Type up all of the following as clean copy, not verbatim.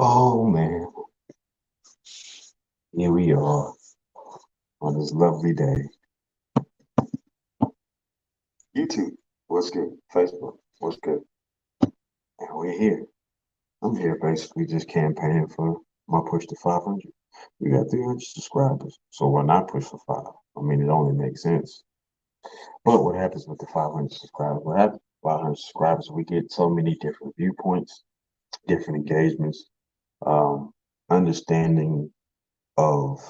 Oh man, here we are on this lovely day. YouTube, what's good? Facebook, what's good? And we're here. I'm here basically just campaigning for my push to 500. We got 300 subscribers, so why not push for five? I mean, it only makes sense. But what happens with the 500 subscribers? What happens with 500 subscribers? We get so many different viewpoints, different engagements, um, understanding of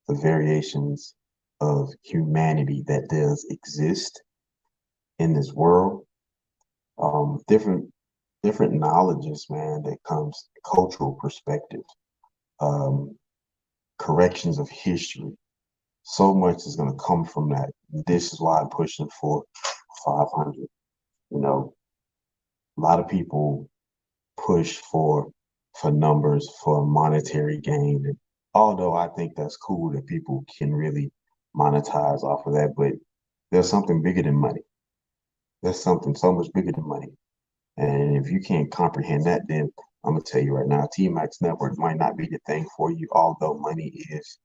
the variations of humanity that does exist in this world. Different knowledges, man, that comes cultural perspective, um, corrections of history. So much is going to come from that. This is why I'm pushing for 500. You know, a lot of people push for numbers for monetary gain. And although I think that's cool that people can really monetize off of that, but there's something bigger than money. There's something so much bigger than money. And if you can't comprehend that, then I'm gonna tell you right now, TMAX Network might not be the thing for you, although money is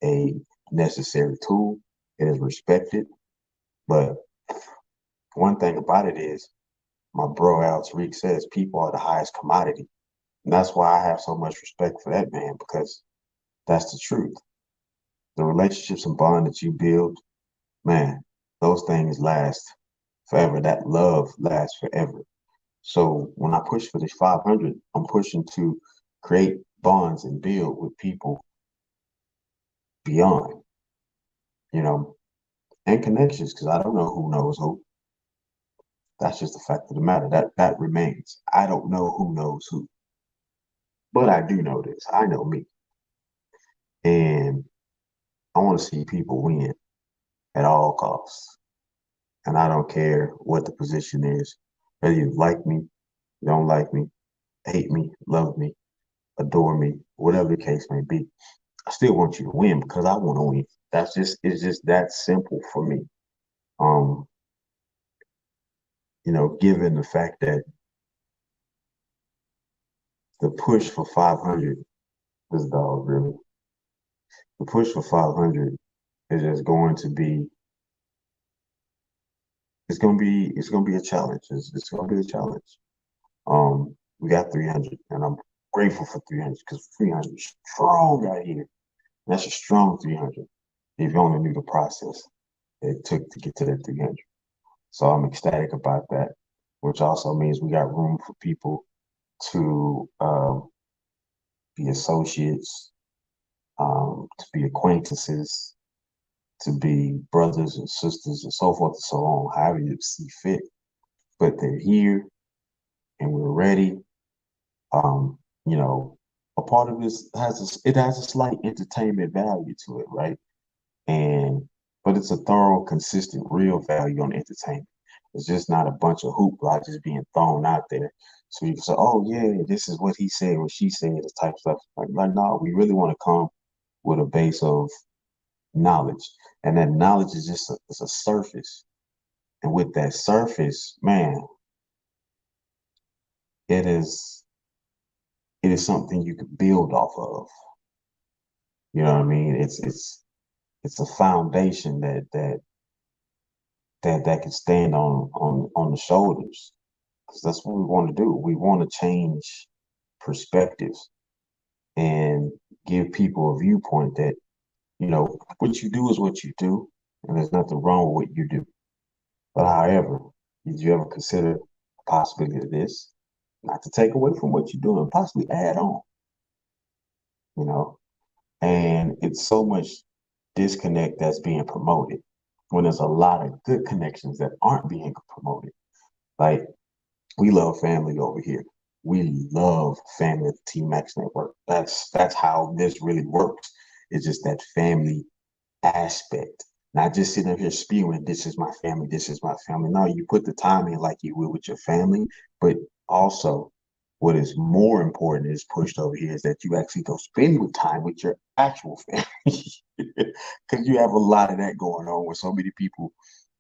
a necessary tool. It is respected. But one thing about it is my bro Alex Reek says people are the highest commodity. And that's why I have so much respect for that man, because that's the truth. The relationships and bond that you build, man, those things last forever. That love lasts forever. So when I push for this 500, I'm pushing to create bonds and build with people beyond, you know, and connections, because I don't know who knows who. That's just the fact of the matter. That remains. I don't know who knows who, but I do know this. I know me, and I want to see people win at all costs. And I don't care what the position is, whether you like me, don't like me, hate me, love me, adore me, whatever the case may be. I still want you to win because I want to win. It's just that simple for me. Um, given the fact that the push for 500 is dog really. The push for 500 is just going to be it's gonna be a challenge. It's gonna be a challenge. We got 300 and I'm grateful for 300 because 300 is strong out here. That's a strong 300 if you only knew the process it took to get to that 300. So I'm ecstatic about that, which also means we got room for people to be associates, to be acquaintances, to be brothers and sisters, and so forth and so on, however you see fit. But they're here and we're ready. Um, you know, a part of this has a slight entertainment value to it, right? And but it's a thorough, consistent, real value on entertainment. It's just not a bunch of hoopla just being thrown out there. So you can say, "Oh yeah, this is what he said, what she said," this type of stuff. Like no, we really want to come with a base of knowledge, and that knowledge is just it's a surface. And with that surface, man, it is it is something you could build off of. You know what I mean? It's a foundation that can stand on the shoulders because that's what we want to do. We want to change perspectives and give people a viewpoint that what you do is what you do, and there's nothing wrong with what you do. But however, did you ever consider the possibility of this? Not to take away from what you're doing, possibly add on, you know? And it's so much disconnect that's being promoted when there's a lot of good connections that aren't being promoted. Like we love family over here. We love family at the T Max Network. That's how this really works. It's just that family aspect. Not just sitting up here spewing, this is my family, this is my family. No, you put the time in like you would with your family, but also what is more important is pushed over here is that you actually go spend with time with your actual family. Because you have a lot of that going on where so many people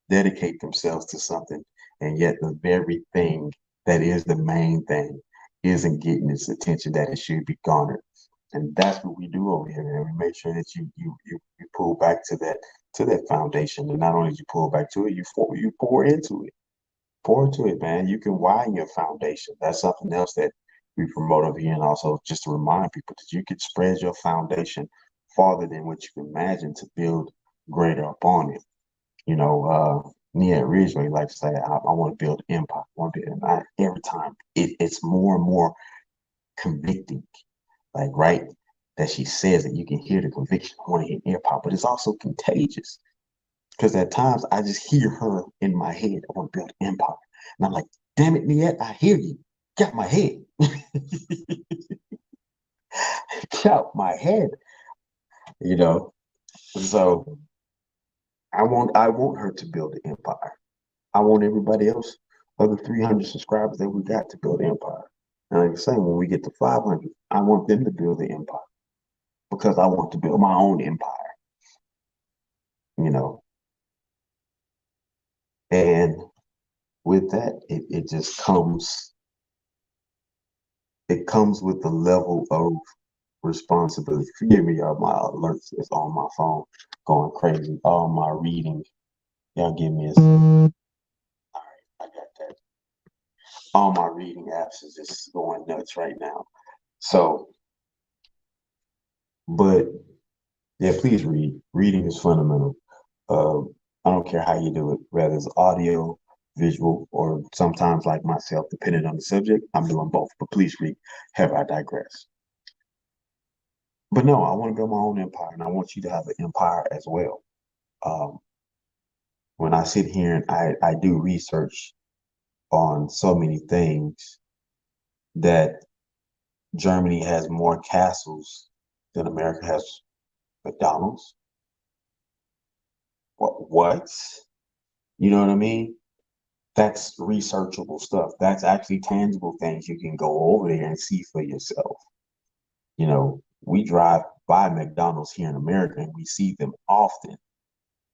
dedicate themselves to something, and yet the very thing that is the main thing isn't getting its attention that it should be garnered. And that's what we do over here, man. We make sure that you pull back to that foundation. And not only do you pull back to it, you pour into it. Pour into it, man. You can widen your foundation. That's something else that we promote over here. And also just to remind people that you can spread your foundation farther than what you can imagine to build greater upon it. You know, Nia Ridgway likes to say, I want to build an empire. I want to build, and every time it's more and more convicting. Like, right, that she says that you can hear the conviction. I want to hear empire, but it's also contagious because at times I just hear her in my head. I want to build an empire. And I'm like, damn it, Nia, I hear you. Get my head. Get my head. You know. So I want her to build an empire. I want everybody else, other 300 subscribers that we got to build an empire. And like I say, when we get to 500, I want them to build the empire because I want to build my own empire, you know. And with that, it just it comes with the level of responsibility. Forgive me, y'all, my alerts is on my phone going crazy. All my reading, y'all give me a second. All right, I got that. All my reading apps is just going nuts right now. So, but yeah, please read. Reading is fundamental. Uh, I don't care how you do it, whether it's audio, visual, or sometimes like myself, depending on the subject, I'm doing both. But please read. Have I digress? But no, I want to build my own empire, and I want you to have an empire as well. Um, when I sit here and I do research on so many things that Germany has more castles than America has McDonald's. What? You know what I mean? That's researchable stuff. That's actually tangible things you can go over there and see for yourself. You know, we drive by McDonald's here in America and we see them often.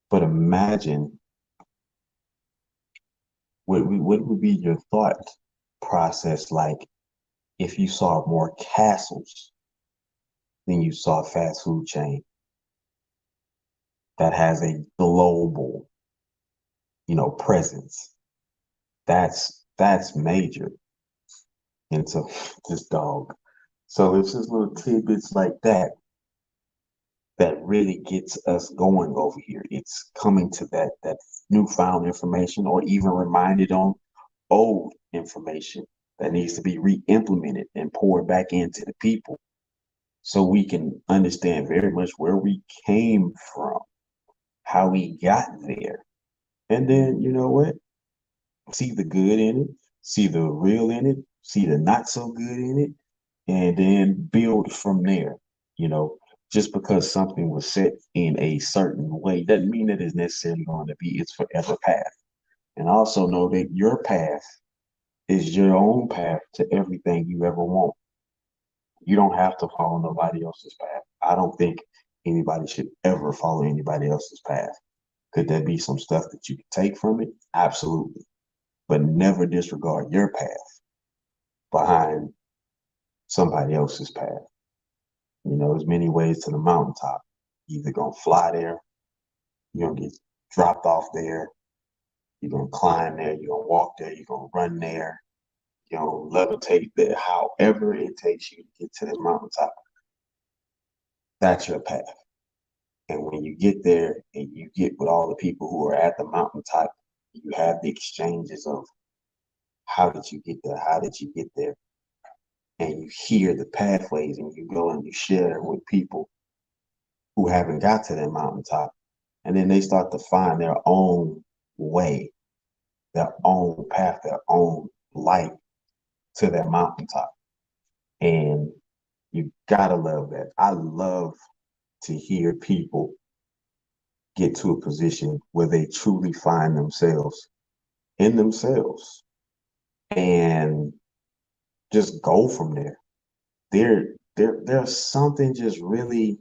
But imagine what would be your thought process like if you saw more castles than you saw a fast food chain that has a global, presence. That's major. And so this dog. So it's just little tidbits like that really gets us going over here. It's coming to that newfound information or even reminded on old information that needs to be re-implemented and poured back into the people so we can understand very much where we came from, how we got there. And then, you know what? See the good in it, see the real in it, see the not so good in it, and then build from there. You know, just because something was set in a certain way doesn't mean that it's necessarily going to be its forever path. And also know that your path is your own path to everything you ever want. You don't have to follow nobody else's path. I don't think anybody should ever follow anybody else's path. Could there be some stuff that you can take from it? Absolutely. But never disregard your path behind somebody else's path. You know, there's many ways to the mountaintop. You're either gonna fly there, you're gonna get dropped off there, you're gonna climb there, you're gonna walk there, you're gonna run there, you're gonna levitate there. However it takes you to get to the mountaintop, that's your path. And when you get there and you get with all the people who are at the mountaintop, you have the exchanges of how did you get there? How did you get there? And you hear the pathways and you go and you share with people who haven't got to that mountaintop. And then they start to find their own way, their own path, their own light to that mountaintop. And you gotta love that. I love to hear people get to a position where they truly find themselves in themselves and just go from there. There's something just really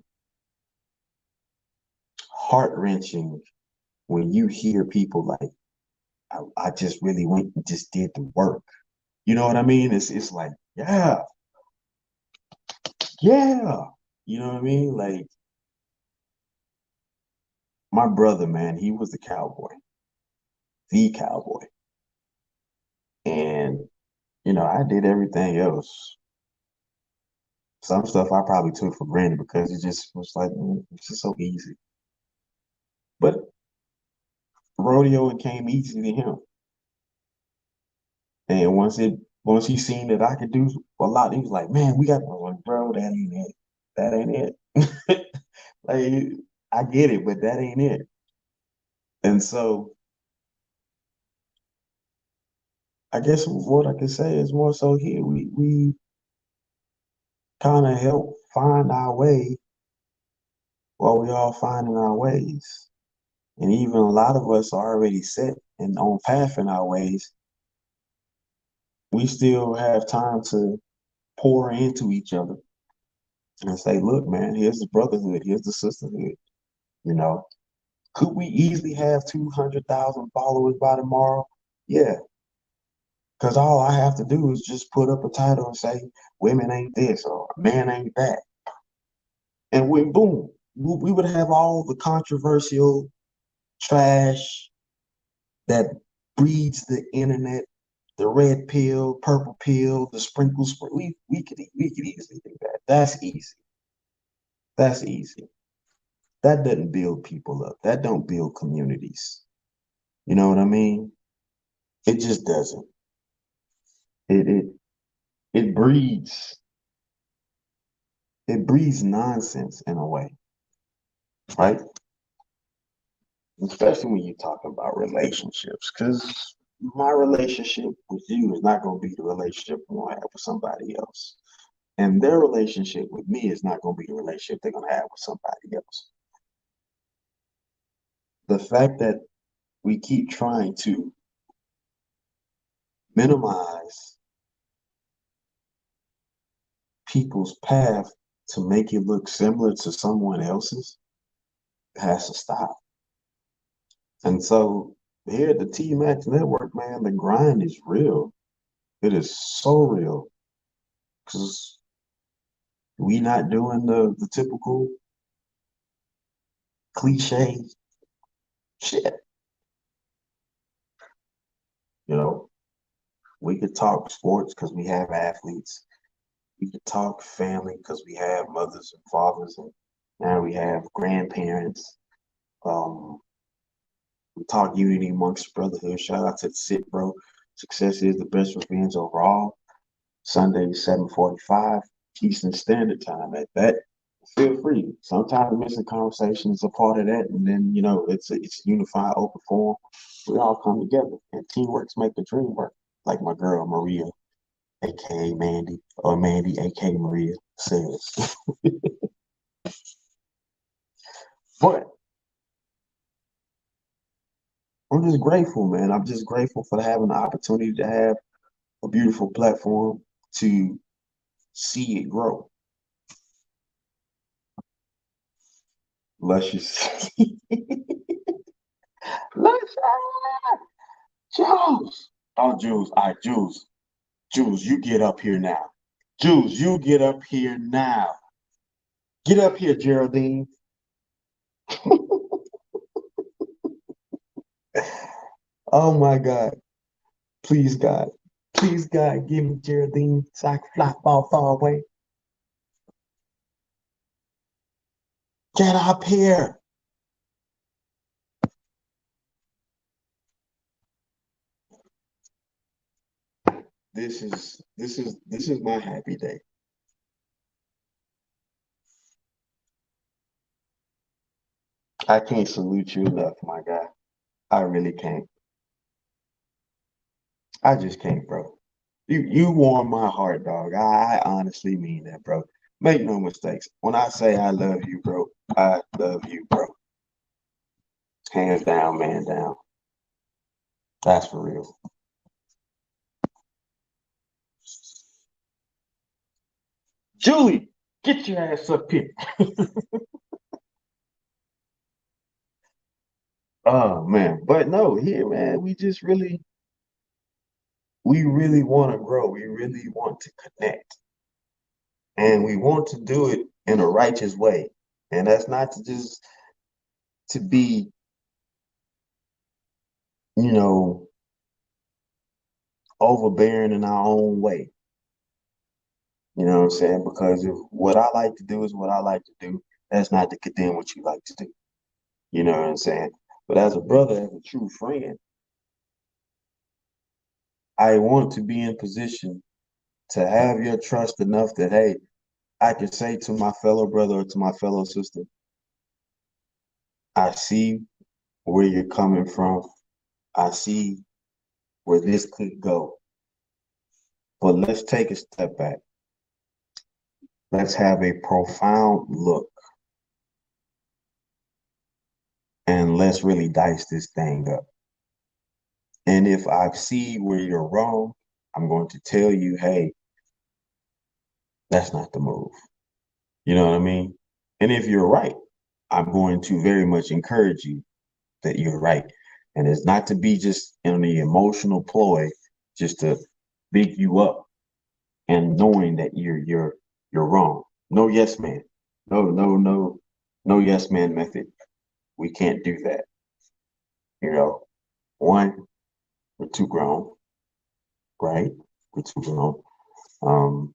heart wrenching when you hear people like, I just really went and just did the work. You know what I mean? It's like Yeah, yeah. You know what I mean? Like my brother, man, he was the cowboy. And, I did everything else. Some stuff I probably took for granted because it just was like, it's just so easy. But rodeo, it came easy to him. And once he seen that I could do a lot, he was like, man, we got, I was like, bro, that ain't it. That ain't it. Like, I get it, but that ain't it. And so I guess what I could say is more so here, we kind of help find our way while we all finding our ways. And even a lot of us are already set and on path in our ways. We still have time to pour into each other and say, look, man, here's the brotherhood, here's the sisterhood. You know, could we easily have 200,000 followers by tomorrow? Yeah, because all I have to do is just put up a title and say, women ain't this or man ain't that. And when boom, we would have all the controversial trash that breeds the internet, the red pill, purple pill, the sprinkles. We could easily do that. That's easy. That's easy. That doesn't build people up. That don't build communities. You know what I mean? It just doesn't. It it breeds it breeds nonsense in a way, right? Especially when you talk about relationships, because my relationship with you is not going to be the relationship I'm going to have with somebody else. And their relationship with me is not going to be the relationship they're going to have with somebody else. The fact that we keep trying to minimize people's path to make it look similar to someone else's has to stop. And so here at the T Max Network, man, the grind is real. It is so real because we not doing the typical cliche shit. You know, we could talk sports because we have athletes. We could talk family because we have mothers and fathers, and now we have grandparents. Um, we talk unity amongst brotherhood. Shout out to the sit, bro. Success is the best revenge overall. Sunday, 7:45 Eastern Standard Time. At that, feel free. Sometimes missing conversation is a part of that, and then it's a unified open forum. We all come together, and teamwork's make the dream work. Like my girl Maria, aka Mandy, or Mandy, aka Maria, says. But I'm just grateful, man. I'm just grateful for having the opportunity to have a beautiful platform to see it grow. Luscious. Luscious. Jules. Oh, Jules. All right, Jules. Jules, you get up here now. Jules, you get up here now. Get up here, Geraldine. Oh my God. Please, God. Please, God, give me Geraldine so I can fly far away. Get up here. This is my happy day. I can't salute you enough, my guy. I really can't. I just can't, bro. You warm my heart, dog. I honestly mean that, bro. Make no mistakes. When I say I love you, bro, I love you, bro. Hands down, man down. That's for real. Julie, get your ass up here. Oh man. But no, here, man, we just really we really want to grow. We really want to connect. And we want to do it in a righteous way. And that's not to just to be, you know, overbearing in our own way. You know what I'm saying? Because if what I like to do is what I like to do, that's not to condemn what you like to do. You know what I'm saying? But as a brother, as a true friend, I want to be in position to have your trust enough that, hey, I can say to my fellow brother or to my fellow sister, I see where you're coming from. I see where this could go. But let's take a step back. Let's have a profound look and let's really dice this thing up. And if I see where you're wrong, I'm going to tell you, hey, that's not the move. You know what I mean? And if you're right, I'm going to very much encourage you that you're right. And it's not to be just in the emotional ploy, just to big you up and knowing that you're wrong. No yes man. No yes man method. We can't do that. You know, one, we're too grown, right? We're too grown. Um,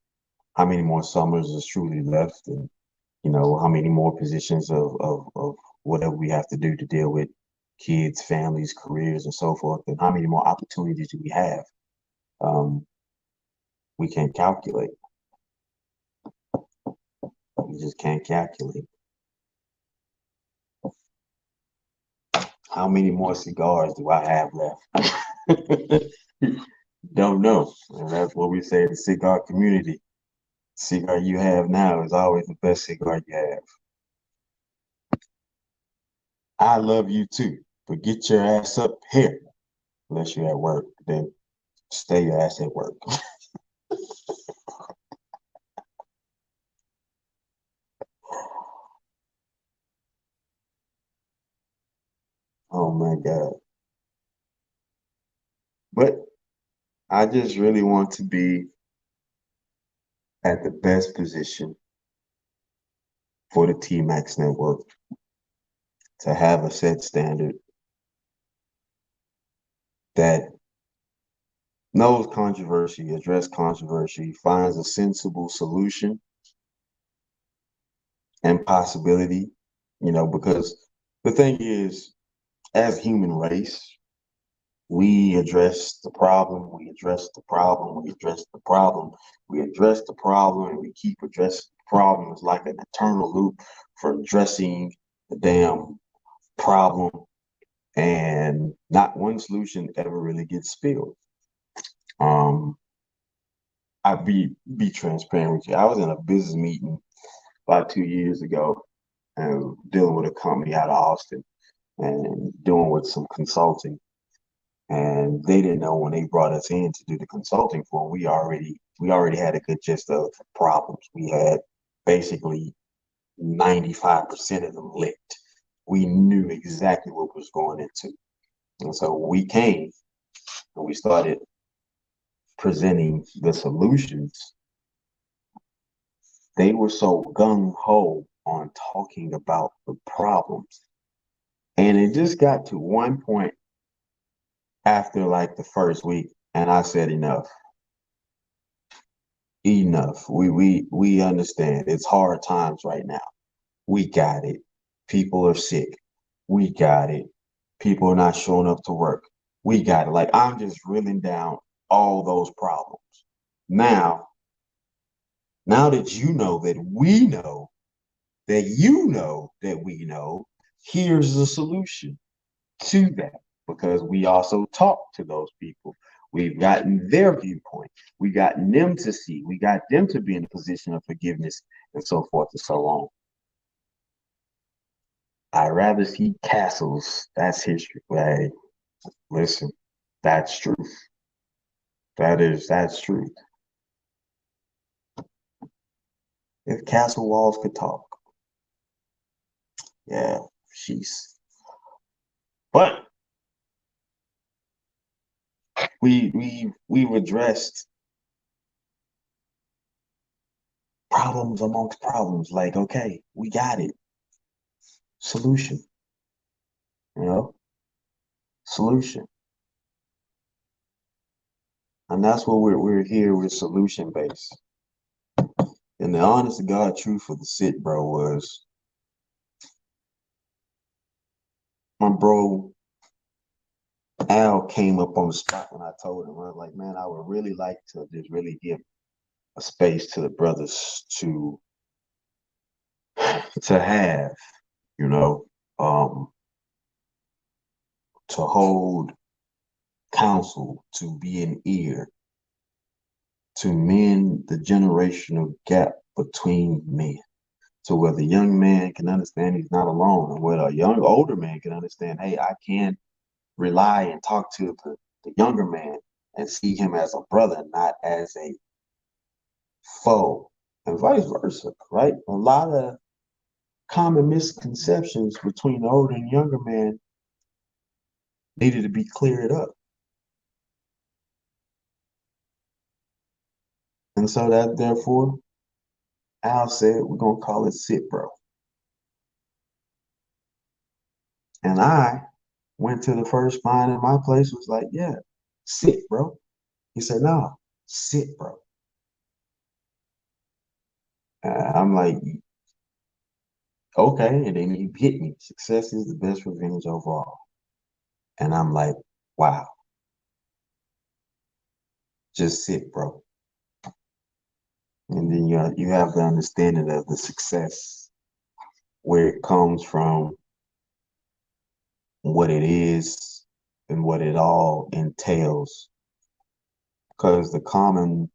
how many more summers is truly left? And how many more positions of whatever we have to do to deal with kids, families, careers, and so forth, and how many more opportunities do we have? Um, we can't calculate. We just can't calculate. How many more cigars do I have left? Don't know. And that's what we say in the cigar community. Cigar you have now is always the best cigar you have. I love you too, but get your ass up here. Unless you're at work, then stay your ass at work. Oh my God. But I just really want to be at the best position for the T Max network to have a set standard that knows controversy, address controversy, finds a sensible solution and possibility, because the thing is, as human race, we address the problem, we address the problem, we address the problem, we address the problem, and we keep addressing the problem. It's like an eternal loop for addressing the damn problem, and not one solution ever really gets spilled. Um, I be transparent with you. I was in a business meeting about 2 years ago and dealing with a company out of Austin and doing with some consulting. And they didn't know when they brought us in to do the consulting for them, we already had a good gist of problems. We had basically 95% of them licked. We knew exactly what was going into. And so we came and we started presenting the solutions. They were so gung ho on talking about the problems. And it just got to one point after like the first week, and I said, enough. Enough. We understand. It's hard times right now. We got it. People are sick. We got it. People are not showing up to work. We got it. Like I'm just reeling down all those problems. Now, now that you know that we know that you know that we know, here's the solution to that, because we also talk to those people. We've gotten their viewpoint. We gotten them to see. We got them to be in a position of forgiveness and so forth and so on. I'd rather see castles. That's history. Hey, listen, that's truth. That's truth. If castle walls could talk, yeah, she's. But we've addressed problems amongst problems. Like, okay, we got it. Solution, you know, solution. And that's what we're here with, solution based. And the honest to God truth of the sit, bro, was my bro Al came up on the spot when I told him. I was like, man, I would really like to just really give a space to the brothers to have, you know, to hold counsel, to be an ear, to mend the generational gap between men. So where the young man can understand he's not alone, and where a young older man can understand, hey, I can rely and talk to the younger man and see him as a brother, not as a foe, and vice versa, right? A lot of common misconceptions between the older and younger man needed to be cleared up. And so that therefore, Al said, we're gonna call it sit, bro. And I went to the first mind in my place, was like, yeah, sit, bro. He said, no, sit, bro. I'm like, okay. And then he hit me. Success is the best revenge overall. And I'm like, wow, just sit, bro. And then you have the understanding of the success, where it comes from, what it is, and what it all entails. Because the common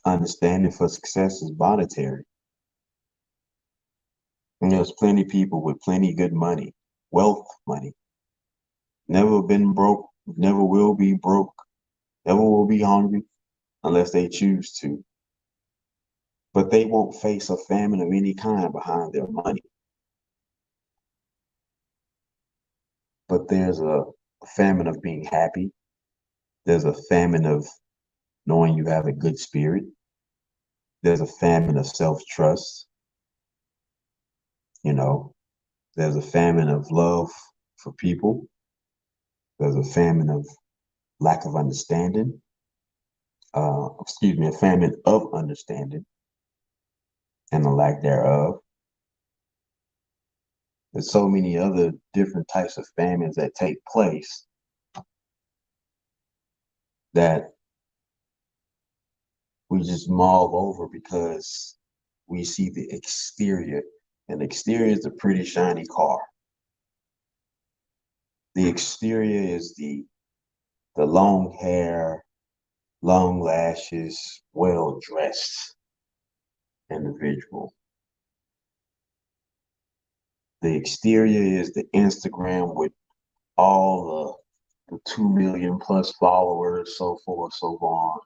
understanding for success is monetary. And there's plenty of people with plenty good money, wealth money, never been broke, never will be broke, never will be hungry unless they choose to. But they won't face a famine of any kind behind their money. But there's a famine of being happy. There's a famine of knowing you have a good spirit. There's a famine of self-trust. You know, there's a famine of love for people. There's a famine of lack of understanding. Excuse me, a famine of understanding and the lack thereof. There's so many other different types of famines that take place that we just mull over because we see the exterior. And the exterior is a pretty shiny car. The exterior is the long hair, long lashes, well dressed individual. The exterior is the Instagram with all the 2 million plus followers, so forth, so on.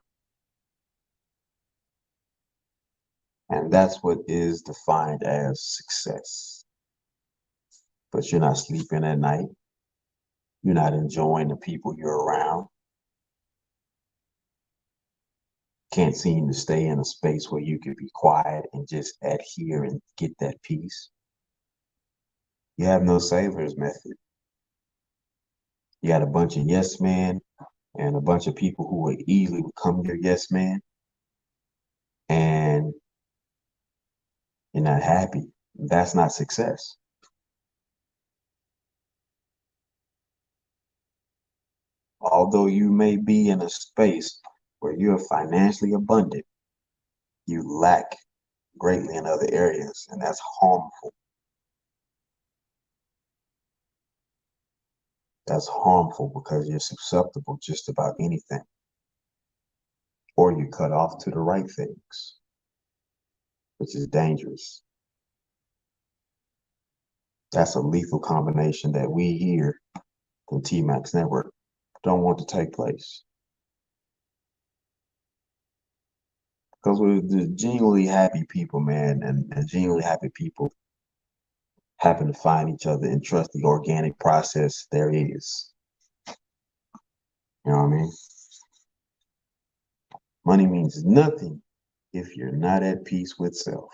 And that's what is defined as success. But you're not sleeping at night. You're not enjoying the people you're around. Can't seem to stay in a space where you can be quiet and just adhere and get that peace. You have no savers method. You got a bunch of yes men and a bunch of people who will easily become your yes man, and you're not happy. That's not success. Although you may be in a space where you're financially abundant, you lack greatly in other areas, and that's harmful. That's harmful because you're susceptible just about anything, or you cut off to the right things, which is dangerous. That's a lethal combination that we here, the T-Max Network, don't want to take place. Because we're the genuinely happy people, man, and genuinely happy people happen to find each other and trust the organic process there is. You know what I mean? Money means nothing if you're not at peace with self.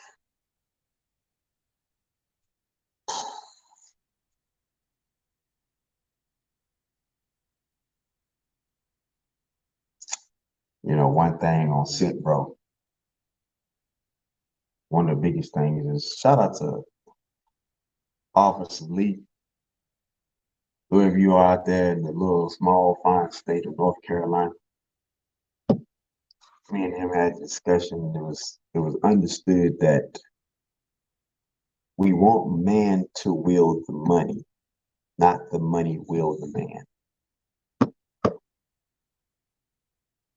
You know, one thing on sit, bro. One of the biggest things is shout out to Officer Lee, whoever you are out there in the little small fine state of North Carolina. Me and him had a discussion. It was understood that we want man to wield the money, not the money wield the man.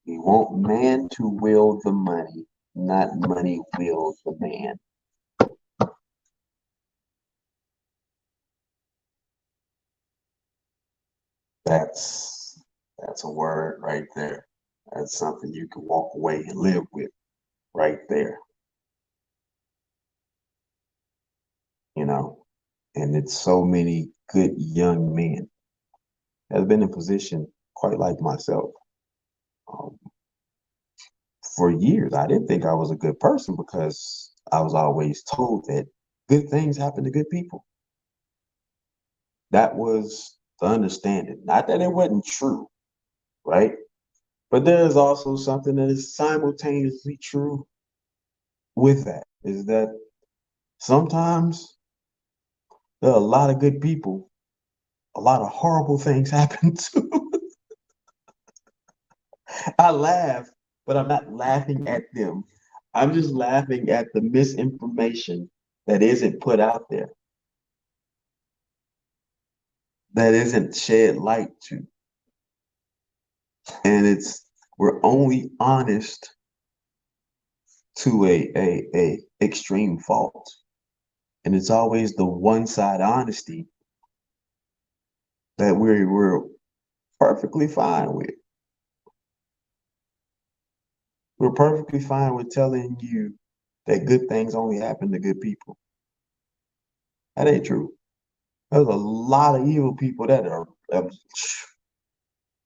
We want man to wield the money, not money wield the man. That's a word right there. That's something you can walk away and live with right there. You know, and it's so many good young men that have been in position quite like myself. Um, for years, I didn't think I was a good person because I was always told that good things happen to good people. That was the understanding. Not that it wasn't true, right? But there is also something that is simultaneously true with that, is that sometimes there are a lot of good people, a lot of horrible things happen too. I laugh, but I'm not laughing at them. I'm just laughing at the misinformation that isn't put out there, that isn't shed light to. And we're only honest to a extreme fault. And it's always the one side honesty that we're perfectly fine with. We're perfectly fine with telling you that good things only happen to good people. That ain't true. There's a lot of evil people that are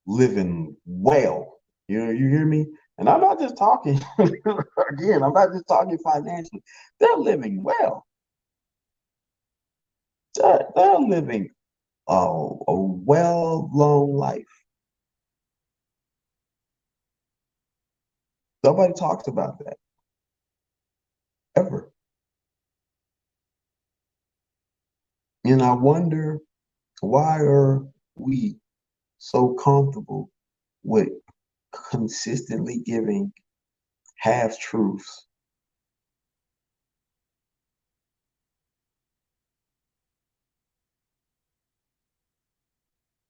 living well. You know, you hear me? And I'm not just talking, again, I'm not just talking financially. They're living well. They're living a well long life. Nobody talks about that ever. And I wonder, why are we so comfortable with consistently giving half truths?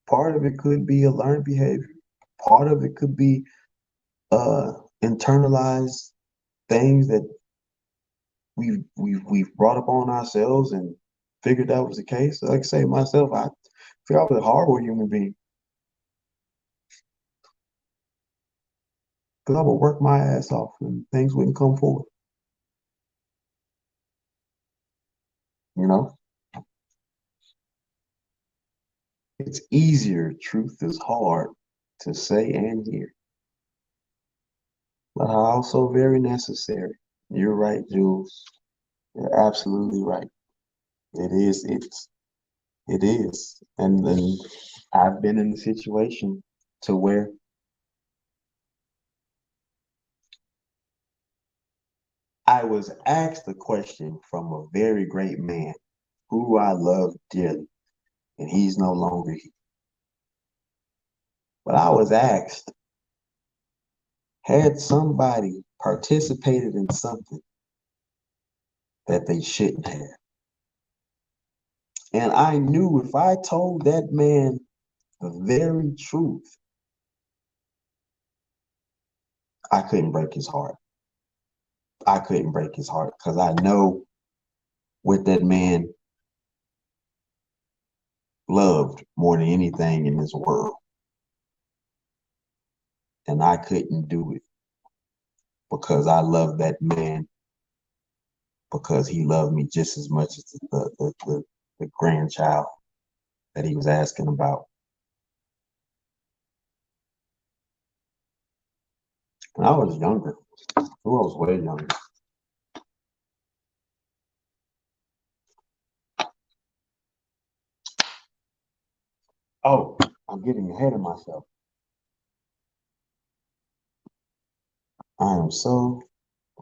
Part of it could be a learned behavior. Part of it could be uh internalized things that we've brought upon ourselves and figured that was the case. Like I say, myself, I feel I was a horrible human being because I would work my ass off and things wouldn't come forward. You know, it's easier. Truth is hard to say and hear, but also very necessary. You're right, Jules. You're absolutely right. It is. It is. And I've been in a situation to where I was asked a question from a very great man who I love dearly, and he's no longer here. But I was asked, had somebody participated in something that they shouldn't have? And I knew if I told that man the very truth, I couldn't break his heart. I couldn't break his heart because I know what that man loved more than anything in this world. And I couldn't do it because I love that man because he loved me just as much as the grandchild that he was asking about. When I was younger, I was way younger. Oh, I'm getting ahead of myself. I am so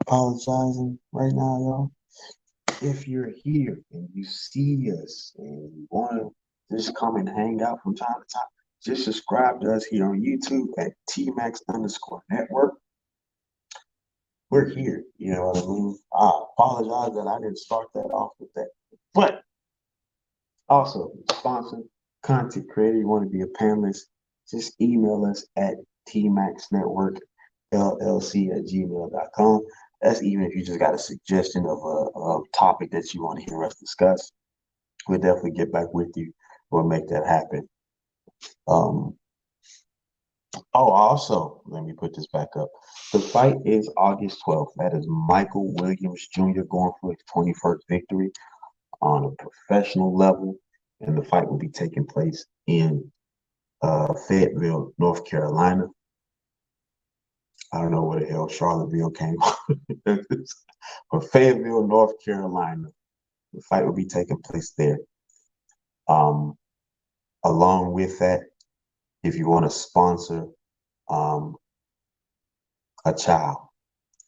apologizing right now, y'all. If you're here and you see us and you want to just come and hang out from time to time, just subscribe to us here on YouTube at TMAX_network. We're here. You know what I mean? I apologize that I didn't start that off with that. But also, sponsor, content creator, you want to be a panelist, just email us at tmaxnetworkllc@gmail.com. That's even if you just got a suggestion of a topic that you want to hear us discuss. We'll definitely get back with you. We'll make that happen. Um, also, let me put this back up. The fight is August 12th. That is Michael Williams Jr. going for his 21st victory on a professional level. And the fight will be taking place in Fayetteville, North Carolina. I don't know where the hell Charlottesville came from. But Fayetteville, North Carolina. The fight will be taking place there. Along with that, if you want to sponsor a child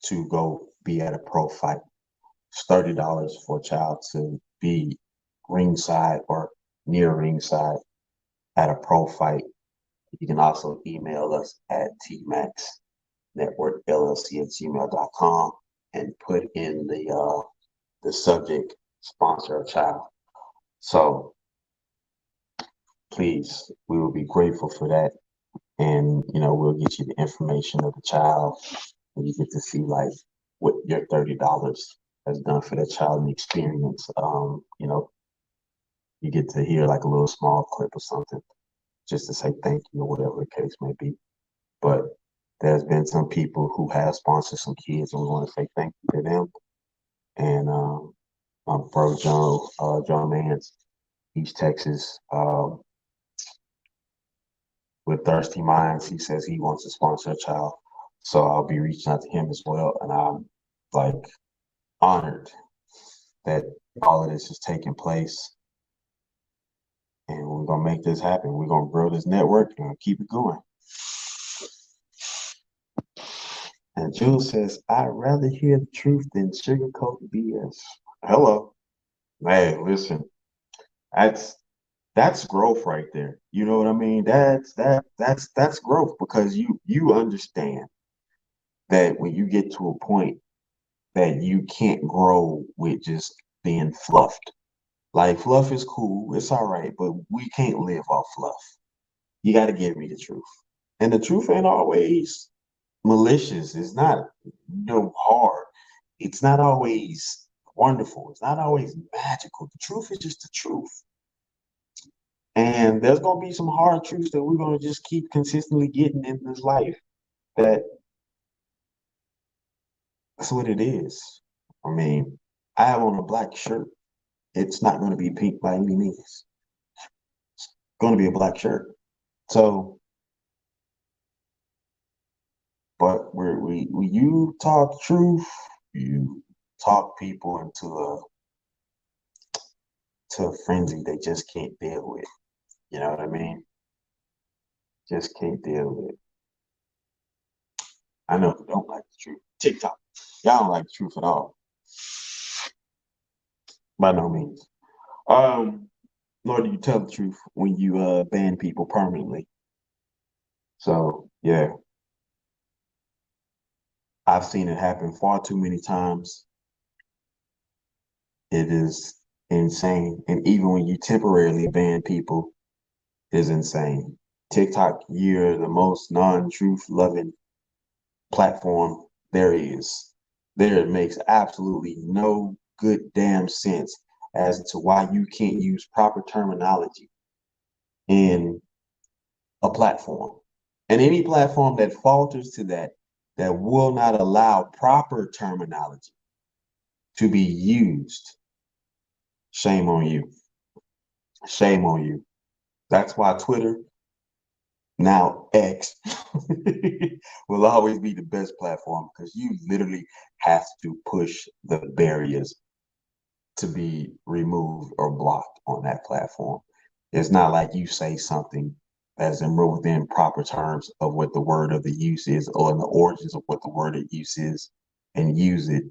to go be at a pro fight, it's $30 for a child to be ringside or near ringside at a pro fight. You can also email us at tmaxnetworkllc@gmail.com and put in the subject sponsor a child. So please, we will be grateful for that. And we'll get you the information of the child and you get to see like what your $30 has done for that child and experience. You get to hear like a little small clip or something just to say thank you or whatever the case may be. But there's been some people who have sponsored some kids, and we want to say thank you to them. And my bro John Mans, East Texas, with Thirsty Minds, he says he wants to sponsor a child. So I'll be reaching out to him as well. And I'm like honored that all of this is taking place. And we're gonna make this happen. We're gonna grow this network and keep it going. And Jules says, I'd rather hear the truth than sugarcoat BS. Hello. Hey, listen, that's growth right there. You know what I mean? That's growth because you understand that when you get to a point that you can't grow with just being fluffed. Like fluff is cool, it's all right, but we can't live off fluff. You got to give me the truth. And the truth ain't always malicious. It's not, hard. It's not always wonderful. It's not always magical. The truth is just the truth. And there's gonna be some hard truths that we're gonna just keep consistently getting in this life. That's what it is. I mean, I have on a black shirt. It's not gonna be pink by any means. It's gonna be a black shirt. So, but when you talk truth, you talk people into a frenzy they just can't deal with. You know what I mean? Just can't deal with it. I know who don't like the truth. TikTok. Y'all don't like the truth at all. By no means. Nor do you tell the truth when you ban people permanently. So yeah, I've seen it happen far too many times. It is insane. And even when you temporarily ban people, is insane. TikTok, you're the most non-truth loving platform there is. There makes absolutely no good damn sense as to why you can't use proper terminology in a platform. And any platform that falters to that will not allow proper terminology to be used, shame on you. Shame on you. That's why Twitter Now X will always be the best platform because you literally have to push the barriers to be removed or blocked on that platform. It's not like you say something that's within proper terms of what the word of the use is or in the origins of what the word of use is and use it.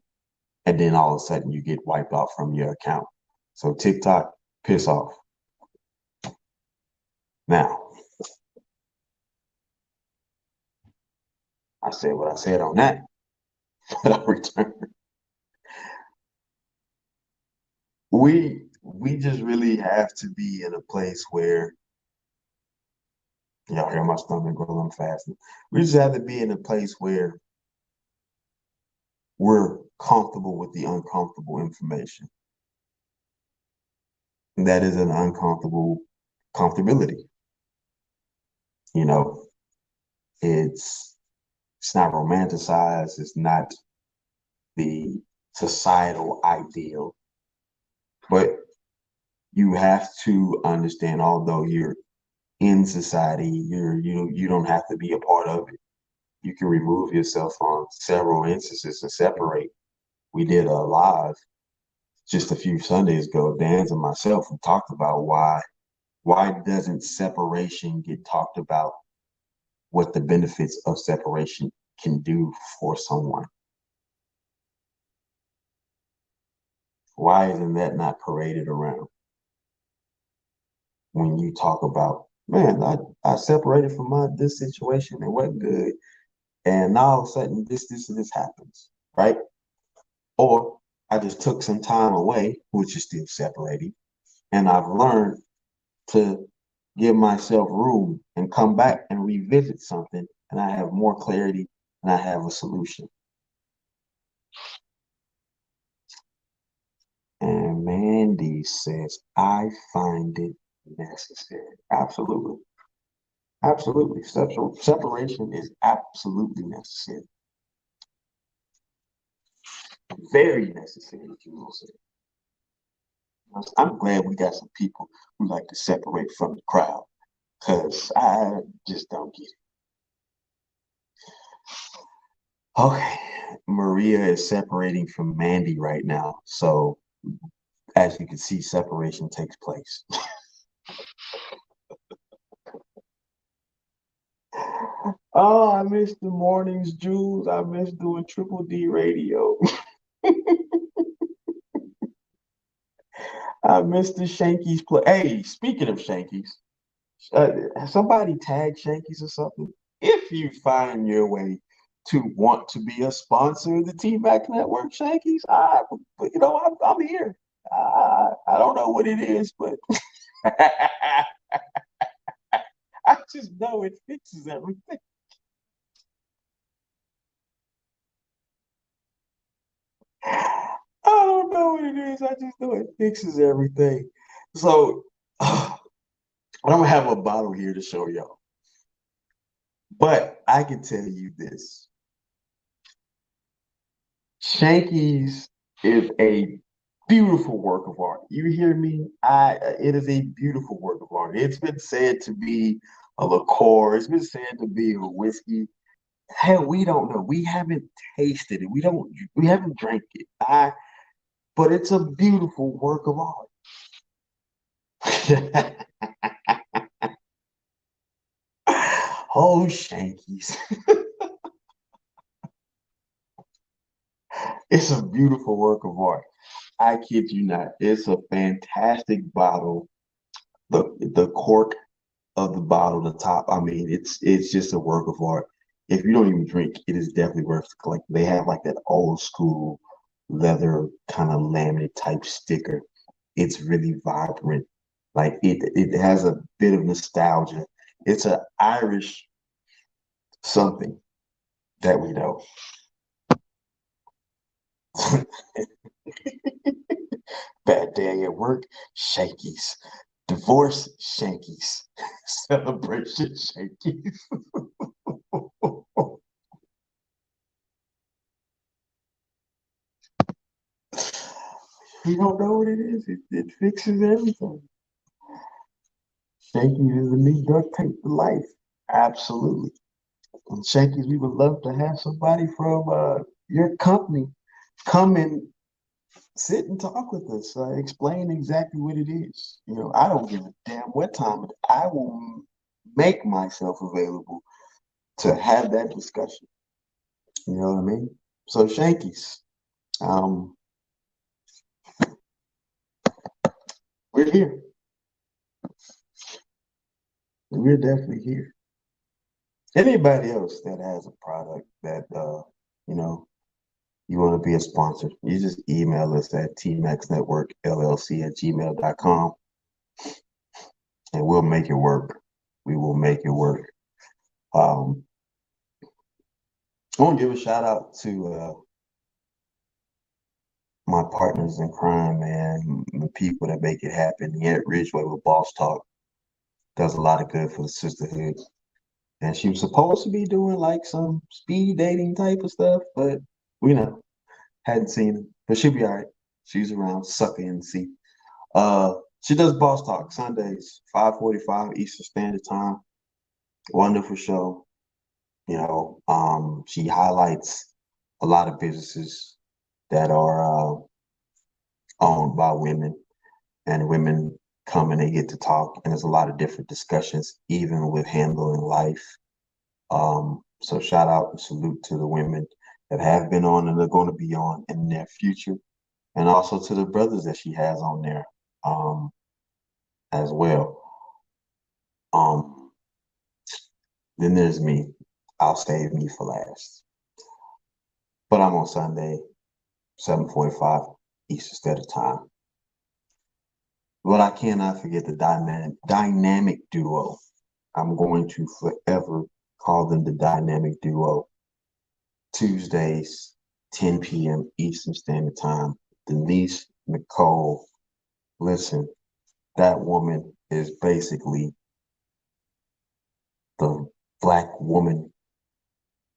And then all of a sudden you get wiped off from your account. So TikTok, piss off. Now, I said what I said on that, but I return. We just really have to be in a place where y'all hear my stomach growing fast. We just have to be in a place where we're comfortable with the uncomfortable information. And that is an uncomfortable comfortability. You know, it's not romanticized, it's not the societal ideal, but you have to understand, although you're in society, you don't have to be a part of it. You can remove yourself on several instances and separate. We did a live just a few Sundays ago, Dan's and myself, we talked about why doesn't separation get talked about, what the benefits of separation can do for someone. Why isn't that not paraded around when you talk about, man, I separated from this situation, it wasn't good, and now all of a sudden this happens, right? Or I just took some time away, which is still separating, and I've learned to give myself room and come back and revisit something, and I have more clarity and I have a solution. And Mandy says, I find it necessary. Absolutely. Absolutely. Separation is absolutely necessary. Very necessary, if you will say. I'm glad we got some people who like to separate from the crowd because I just don't get it. Okay. Maria is separating from Mandy right now. So as you can see, separation takes place. Oh, I miss the mornings, Jules. I miss doing Triple D radio. I miss the Shankies play. Hey, speaking of Shankies, somebody tag Shankies or something. If you find your way to want to be a sponsor of the T-Mac Network, Shankies, I'm here. I don't know what it is, but I just know it fixes everything. I don't know what it is. I just know it fixes everything. So I don't have a bottle here to show y'all, but I can tell you this. Shanky's is a beautiful work of art. You hear me? It is a beautiful work of art. It's been said to be a liqueur. It's been said to be a whiskey. Hell, we don't know. We haven't tasted it. We haven't drank it. But it's a beautiful work of art. Oh, Shanky's. It's a beautiful work of art. I kid you not. It's a fantastic bottle. The cork of the bottle, the top. I mean, it's just a work of art. If you don't even drink, it is definitely worth the collect. They have like that old school leather kind of laminate type sticker. It's really vibrant. Like it has a bit of nostalgia. It's an Irish something that we know. Bad day at work, Shankies. Divorce, Shankies. Celebration, Shankies. You don't know what it is. It fixes everything. Shankies is the new duct tape for life. Absolutely. And Shankies, we would love to have somebody from your company come and sit and talk with us, explain exactly what it is. I don't give a damn what time I will make myself available to have that discussion. You know what I mean? So Shankies, um, we're here. We're definitely here. Anybody else that has a product that you know you want to be a sponsor, you just email us at tmaxnetworkllc@gmail.com and we'll make it work. We will make it work. Um, I want to give a shout out to my partners in crime, man, the people that make it happen. Yet Ridgeway with Boss Talk does a lot of good for the sisterhood. And she was supposed to be doing like some speed dating type of stuff, but we know, hadn't seen her. But she'll be all right. She's around, sucker NC. She does Boss Talk Sundays, 5:45 Eastern Standard Time. Wonderful show. She highlights a lot of businesses that are owned by women, and women come and they get to talk, and there's a lot of different discussions, even with handling life. So shout out and salute to the women that have been on and are going to be on in their future, and also to the brothers that she has on there as well. Um, then there's me. I'll save me for last. But I'm on Sunday, 7:45 Eastern Standard Time. But I cannot forget the dynamic duo. I'm going to forever call them the dynamic duo. Tuesdays, 10 p.m. Eastern Standard Time. Denise Nicole, listen, that woman is basically the Black woman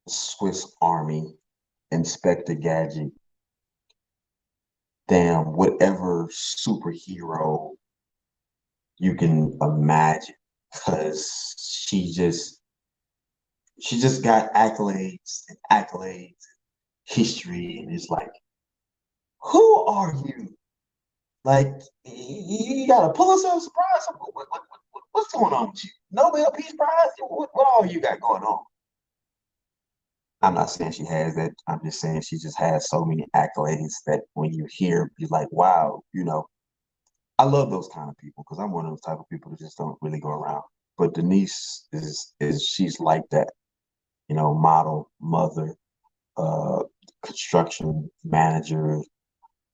Swiss Army, Inspector Gadget, damn, whatever superhero you can imagine, because she just got accolades and accolades, history, and it's like, who are you? Like, you got a Pulitzer Prize? What's going on with you? Nobel Peace Prize? What all you got going on? I'm not saying she has that. I'm just saying she just has so many accolades that when you hear, you're like, wow. I love those kind of people because I'm one of those type of people that just don't really go around. But Denise is she's like that, model, mother, uh, construction manager,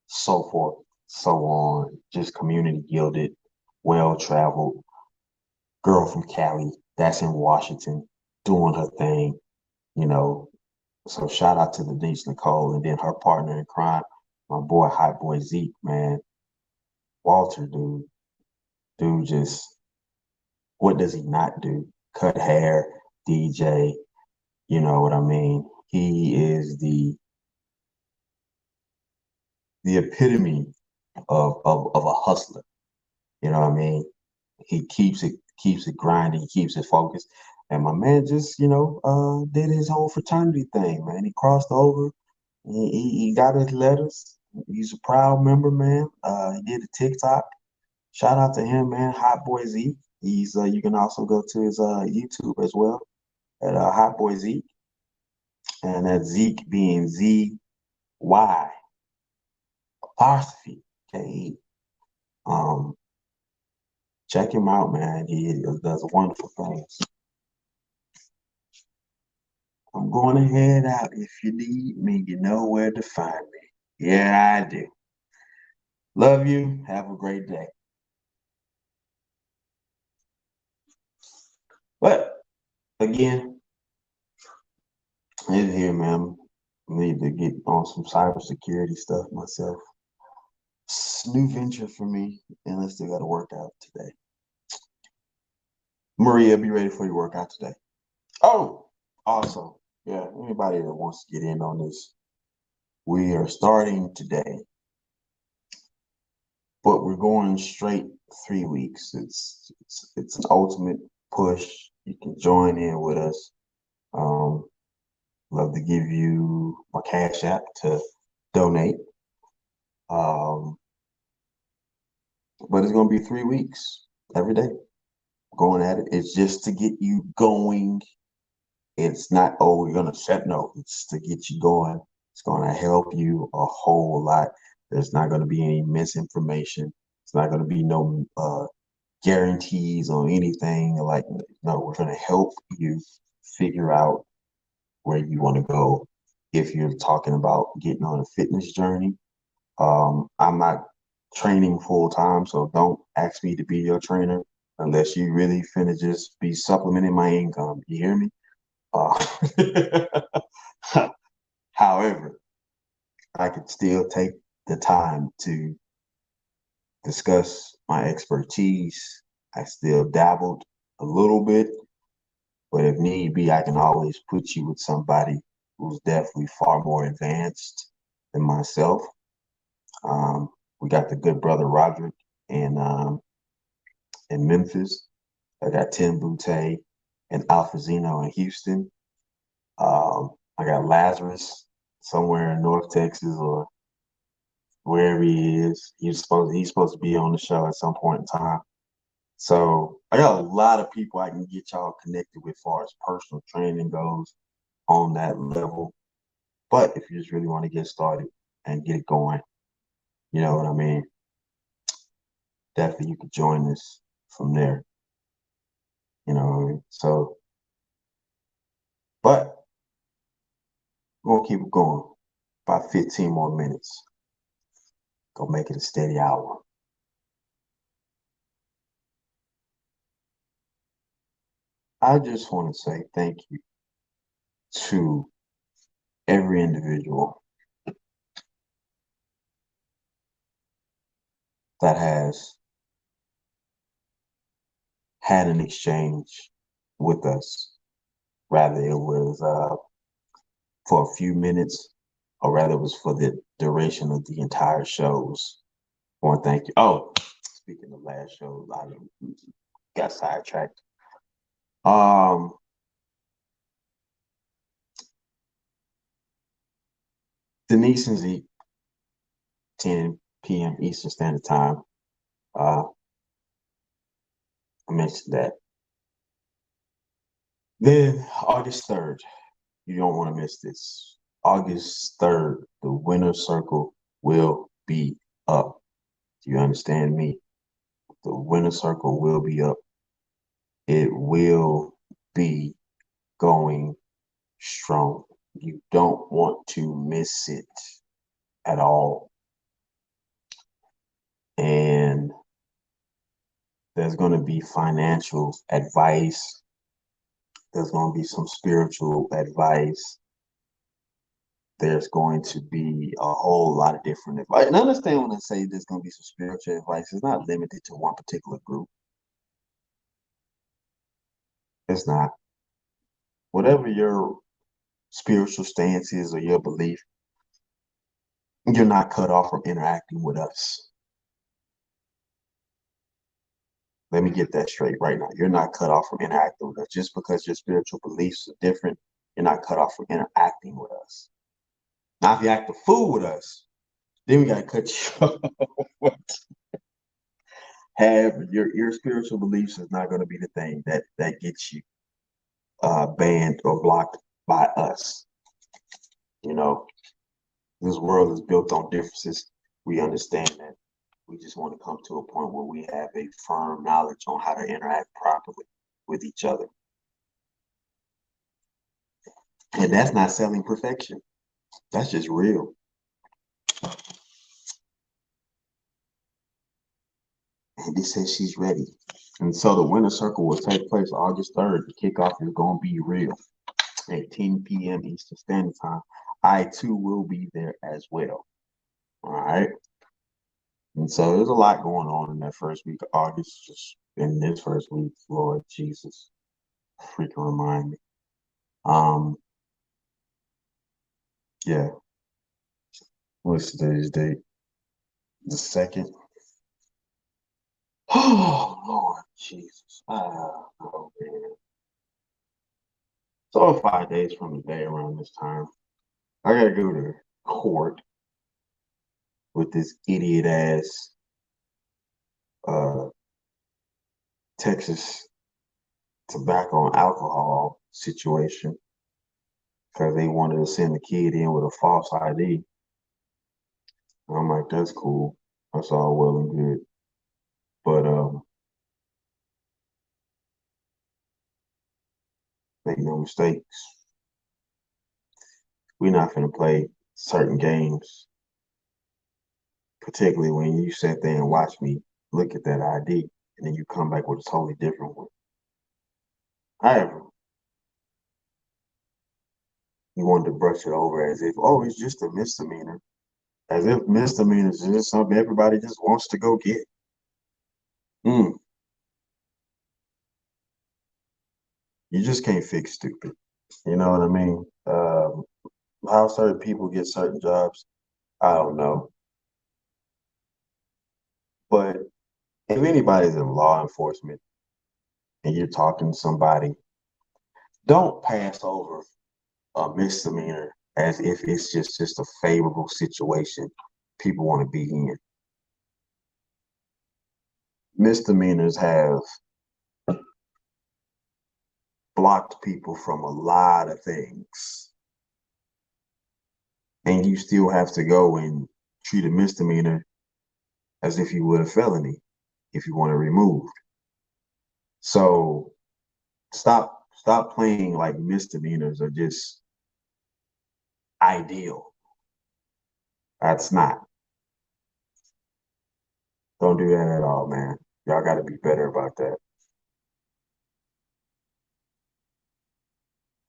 so forth, so on. Just community yielded, well traveled girl from Cali that's in Washington doing her thing, you know. So shout out to Denise Nicole and then her partner in crime, my boy Hot Boy Zeke, man. Walter, dude just what does he not do? Cut hair, DJ, you know what I mean? He is the epitome of a hustler. You know what I mean? He keeps it grinding, he keeps it focused. And my man just, did his whole fraternity thing, man. He crossed over, he got his letters. He's a proud member, man. He did a TikTok. Shout out to him, man. Hot Boy Zeke. He's you can also go to his YouTube as well at Hot Boy Zeke, and that Zeke being ZY apostrophe K. Check him out, man. He does wonderful things. I'm going to head out. If you need me, you know where to find me. Yeah, I do. Love you. Have a great day. But again, it's here, man. I need to get on some cybersecurity stuff myself. It's a new venture for me, and I still got to work out today. Maria, be ready for your workout today. Oh, also, yeah, anybody that wants to get in on this, we are starting today, but we're going straight 3 weeks. It's an ultimate push. you can join in with us. Love to give you my Cash App to donate. Um, but it's gonna be 3 weeks every day going at it. It's just to get you going. It's not, oh, you're gonna set no, it's to get you going. It's gonna help you a whole lot. There's not gonna be any misinformation. It's not gonna be no guarantees on anything. Like, no, we're gonna help you figure out where you want to go. If you're talking about getting on a fitness journey, I'm not training full time, so don't ask me to be your trainer unless you really finna just be supplementing my income. You hear me? Uh, however, I could still take the time to discuss my expertise. I still dabbled a little bit, but if need be, I can always put you with somebody who's definitely far more advanced than myself. We got the good brother Roderick in Memphis. I got Tim Boutte and Alfazino in Houston. I got Lazarus somewhere in North Texas or wherever he is. He's supposed to be on the show at some point in time. So I got a lot of people I can get y'all connected with as far as personal training goes on that level. But if you just really want to get started and get it going, you know what I mean? Definitely you could join us from there. You know what I mean? So, but we're gonna keep it going. About 15 more minutes. Go make it a steady hour. I just want to say thank you to every individual that has had an exchange with us, rather it was for a few minutes or rather it was for the duration of the entire shows. I want to thank you. Oh, speaking of last shows, I got sidetracked. Um, Denise and Zeke, 10 p.m. Eastern Standard Time. Uh, I mentioned that. Then August 3rd, you don't want to miss this. August 3rd, the winner circle will be up. Do you understand me? The winner circle will be up. It will be going strong. You don't want to miss it at all. And there's going to be financial advice. There's going to be some spiritual advice. There's going to be a whole lot of different advice. And understand when I say there's going to be some spiritual advice, it's not limited to one particular group. It's not. Whatever your spiritual stance is or your belief, you're not cut off from interacting with us. Let me get that straight right now. You're not cut off from interacting with us. Just because your spiritual beliefs are different, you're not cut off from interacting with us. Now, if you act a fool with us, then we got to cut you off. Have your spiritual beliefs is not going to be the thing that gets you banned or blocked by us. You know, this world is built on differences. We understand that. We just want to come to a point where we have a firm knowledge on how to interact properly with each other. And that's not selling perfection. That's just real. And they says she's ready. And so the winner circle will take place August 3rd. The kickoff is going to be real at 10 p.m. Eastern Standard Time. I too will be there as well. All right. And so there's a lot going on in that first week of August. Just in this first week, Lord Jesus, freaking remind me. Um, yeah. What's today's date? The second. Oh Lord Jesus. Oh man. So 5 days from today around this time, I gotta go to court with this idiot ass uh Texas tobacco and alcohol situation because they wanted to send the kid in with a false ID. I'm like, that's cool. That's all well and good. But make no mistakes, we're not gonna play certain games, particularly when you sit there and watch me look at that ID and then you come back with a totally different one. However, you wanted to brush it over as if, oh, it's just a misdemeanor. As if misdemeanors is just something everybody just wants to go get. Mm, you just can't fix stupid. You know what I mean? How certain people get certain jobs, I don't know. But if anybody's in law enforcement and you're talking to somebody, don't pass over a misdemeanor as if it's just a favorable situation people want to be in. Misdemeanors have blocked people from a lot of things, and you still have to go and treat a misdemeanor as if you would a felony if you want to remove. So stop playing like misdemeanors are just ideal. That's not. Don't do that at all, man. Y'all got to be better about that.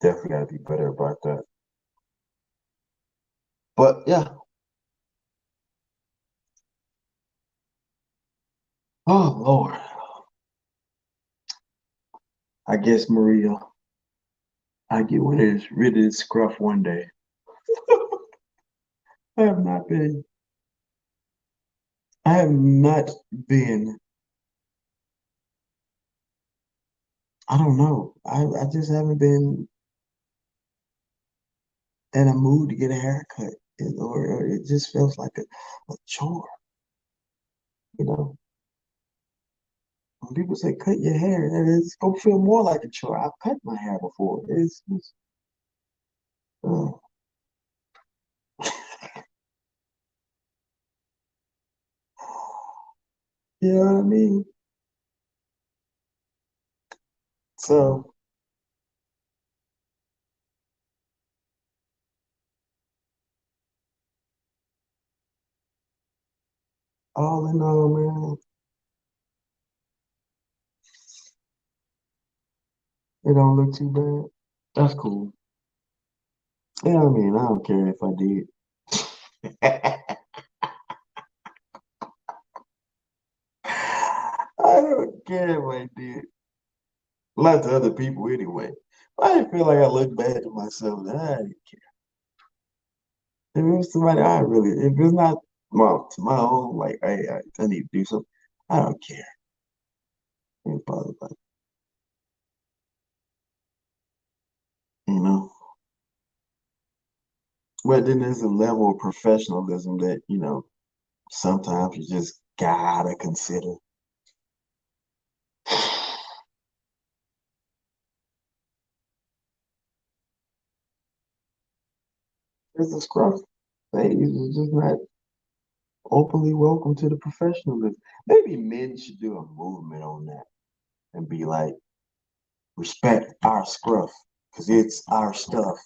Definitely got to be better about that. But yeah. Oh Lord. I guess Maria, I get rid of this scruff one day. I have not been. I have not been. I don't know. I just haven't been in a mood to get a haircut, or it just feels like a chore. You know, when people say cut your hair, it's gonna feel more like a chore. I've cut my hair before. Uh, you know what I mean? So all in all, man, it don't look too bad. That's cool. Yeah, I mean, I don't care if I did. I don't care if I did. Not to other people anyway. I didn't feel like I looked bad to myself. I didn't care. If it was somebody I really, if it's not to my own, like, hey, I need to do something, I don't care. I ain't bothered by it, you know? But then there's a level of professionalism that, sometimes you just gotta consider. There's a scruff phase is just not openly welcome to the professionalism. Maybe men should do a movement on that and be like, respect our scruff because it's our stuff.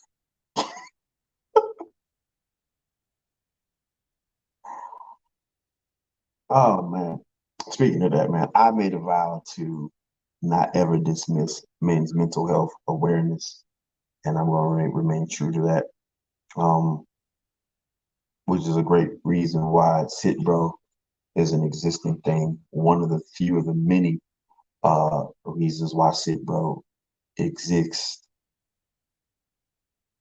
Oh man. Speaking of that, man, I made a vow to not ever dismiss men's mental health awareness, and I'm going to remain true to that. Um, which is a great reason why Sit Bro is an existing thing. One of the few of the many reasons why Sit Bro exists.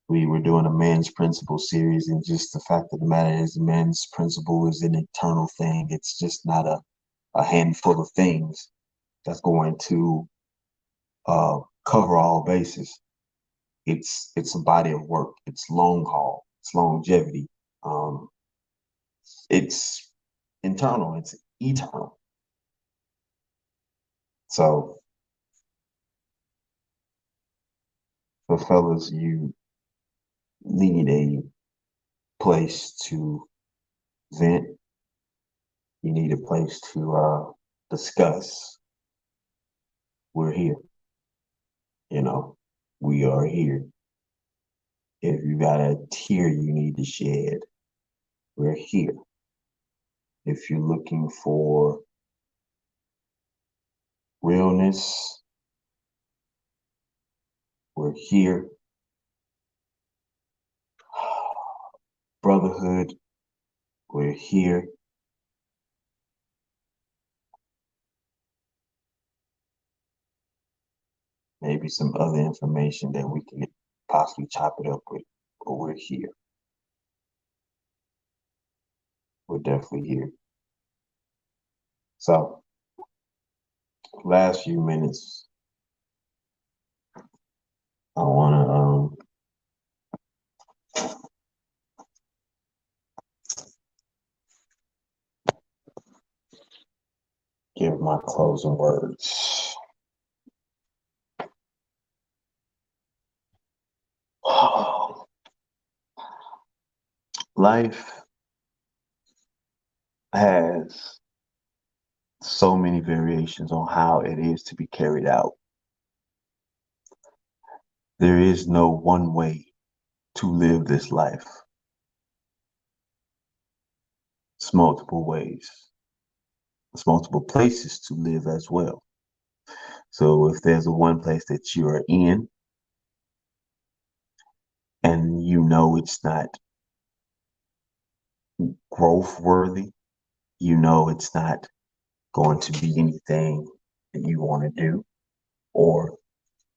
We were doing a man's principle series, and just the fact of the matter is, man's principle is an eternal thing. It's just not a handful of things that's going to cover all bases. It's a body of work. It's long haul. It's longevity. It's internal. It's eternal. So, for fellas, you need a place to vent. You need a place to discuss. We're here. You know, we are here. If you got a tear you need to shed, we're here. If you're looking for realness, we're here. Brotherhood, we're here. Maybe some other information that we can possibly chop it up with, but we're here. We're definitely here. So, last few minutes, I want to give my closing words. Life has so many variations on how it is to be carried out. There is no one way to live this life. It's multiple ways. It's multiple places to live as well. So if there's a one place that you are in and you know it's not growth worthy, you know it's not going to be anything that you want to do, or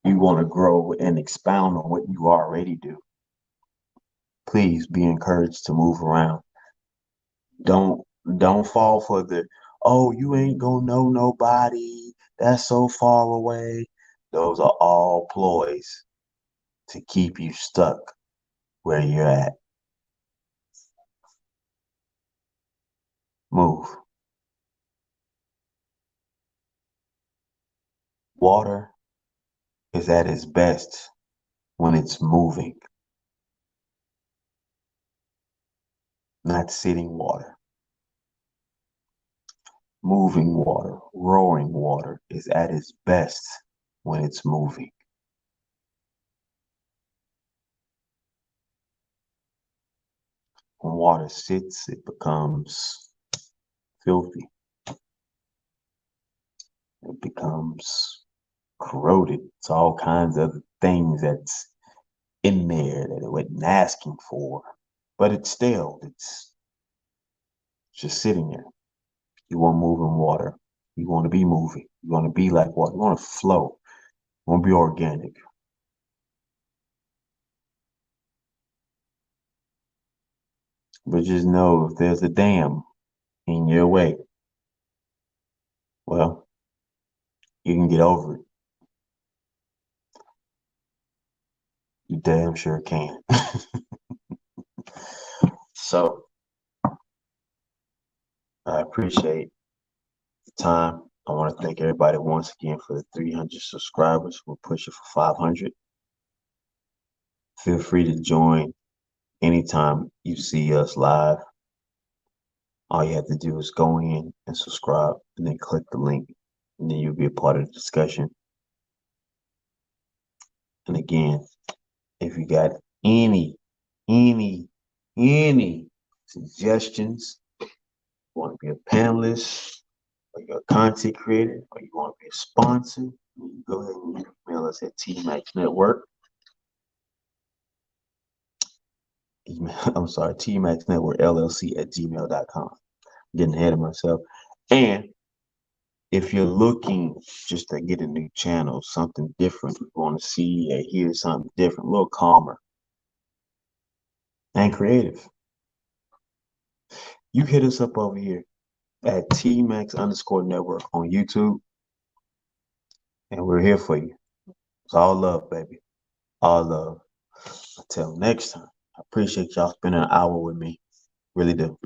you want to grow and expound on what you already do, please be encouraged to move around. Don't don't fall for the, oh, you ain't gonna know nobody. That's so far away. Those are all ploys to keep you stuck where you're at. Move. Water is at its best when it's moving, not sitting water. Moving water, roaring water is at its best when it's moving. When water sits, it becomes filthy. It becomes corroded. It's all kinds of things that's in there that it wasn't asking for. But it's stale. It's just sitting there. You want moving water. You want to be moving. You want to be like water. You want to flow. You want to be organic. But just know if there's a dam in your way, well, you can get over it. You damn sure can. So I appreciate the time. I want to thank everybody once again for the 300 subscribers. We're pushing for 500. Feel free to join anytime you see us live. All you have to do is go in and subscribe and then click the link, and then you'll be a part of the discussion. And again, if you got any, any, any suggestions, you want to be a panelist, or you're a content creator, or you want to be a sponsor, you go ahead and email us at TMAX Network. I'm sorry, TMAX Network LLC at gmail.com. Getting ahead of myself. And if you're looking just to get a new channel, something different, you want to see or hear something different, a little calmer and creative, you hit us up over here at TMAX_network on YouTube, and we're here for you. It's all love, baby. All love. Until next time. I appreciate y'all spending an hour with me. Really do.